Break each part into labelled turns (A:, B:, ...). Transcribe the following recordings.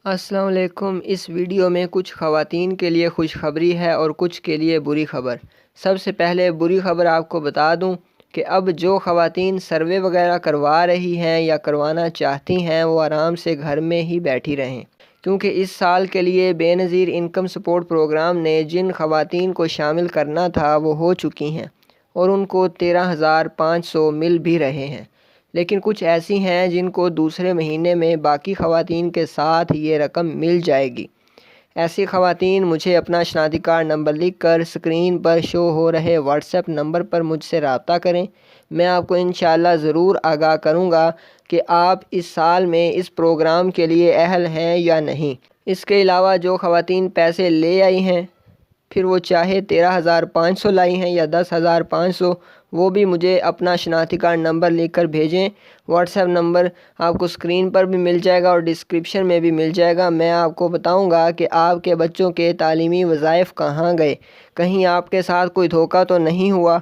A: السلام علیکم۔ اس ویڈیو میں کچھ خواتین کے لیے خوشخبری ہے اور کچھ کے لیے بری خبر۔ سب سے پہلے بری خبر آپ کو بتا دوں کہ اب جو خواتین سروے وغیرہ کروا رہی ہیں یا کروانا چاہتی ہیں وہ آرام سے گھر میں ہی بیٹھی رہیں، کیونکہ اس سال کے لیے بے نظیر انکم سپورٹ پروگرام نے جن خواتین کو شامل کرنا تھا وہ ہو چکی ہیں اور ان کو 13,500 مل بھی رہے ہیں، لیکن کچھ ایسی ہیں جن کو دوسرے مہینے میں باقی خواتین کے ساتھ یہ رقم مل جائے گی۔ ایسی خواتین مجھے اپنا شناختی کارڈ نمبر لکھ کر اسکرین پر شو ہو رہے واٹس ایپ نمبر پر مجھ سے رابطہ کریں۔ میں آپ کو انشاءاللہ ضرور آگاہ کروں گا کہ آپ اس سال میں اس پروگرام کے لیے اہل ہیں یا نہیں۔ اس کے علاوہ جو خواتین پیسے لے آئی ہیں، پھر وہ چاہے 13,500 لائی ہیں یا 10,500، وہ بھی مجھے اپنا شناختی کارڈ نمبر لکھ کر بھیجیں۔ واٹس ایپ نمبر آپ کو اسکرین پر بھی مل جائے گا اور ڈسکرپشن میں بھی مل جائے گا۔ میں آپ کو بتاؤں گا کہ آپ کے بچوں کے تعلیمی وظائف کہاں گئے، کہیں آپ کے ساتھ کوئی دھوکہ تو نہیں ہوا۔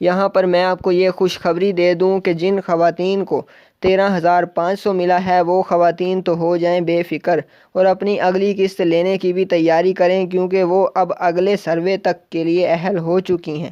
A: یہاں پر میں آپ کو یہ خوشخبری دے دوں کہ جن خواتین کو 13,500 ملا ہے وہ خواتین تو ہو جائیں بے فکر اور اپنی اگلی قسط لینے کی بھی تیاری کریں، کیونکہ وہ اب اگلے سروے تک کے لیے اہل ہو چکی ہیں۔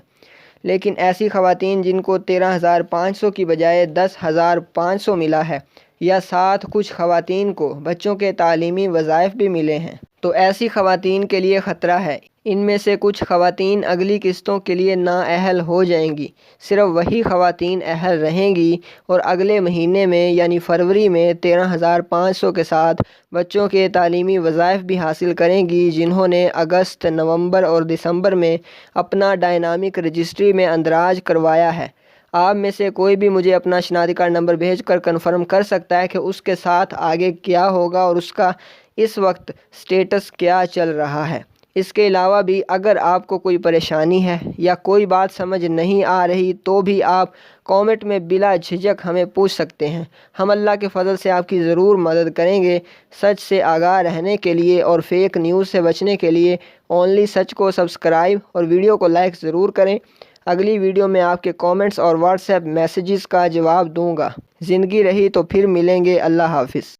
A: لیکن ایسی خواتین جن کو 13,500 کی بجائے 10,500 ملا ہے، یا ساتھ کچھ خواتین کو بچوں کے تعلیمی وظائف بھی ملے ہیں، تو ایسی خواتین کے لیے خطرہ ہے۔ ان میں سے کچھ خواتین اگلی قسطوں کے لیے نااہل ہو جائیں گی، صرف وہی خواتین اہل رہیں گی اور اگلے مہینے میں یعنی فروری میں 13,500 کے ساتھ بچوں کے تعلیمی وظائف بھی حاصل کریں گی، جنہوں نے اگست، نومبر اور دسمبر میں اپنا ڈائنامک رجسٹری میں اندراج کروایا ہے۔ آپ میں سے کوئی بھی مجھے اپنا شناختی کارڈ نمبر بھیج کر کنفرم کر سکتا ہے کہ اس کے ساتھ آگے کیا ہوگا اور اس کا اس وقت سٹیٹس کیا چل رہا ہے۔ اس کے علاوہ بھی اگر آپ کو کوئی پریشانی ہے یا کوئی بات سمجھ نہیں آ رہی تو بھی آپ کامنٹ میں بلا جھجک ہمیں پوچھ سکتے ہیں۔ ہم اللہ کے فضل سے آپ کی ضرور مدد کریں گے۔ سچ سے آگاہ رہنے کے لیے اور فیک نیوز سے بچنے کے لیے اونلی سچ کو سبسکرائب اور ویڈیو کو لائک ضرور کریں۔ اگلی ویڈیو میں آپ کے کامنٹس اور واٹس ایپ میسیجز کا جواب دوں گا۔ زندگی رہی تو پھر ملیں گے۔ اللہ حافظ۔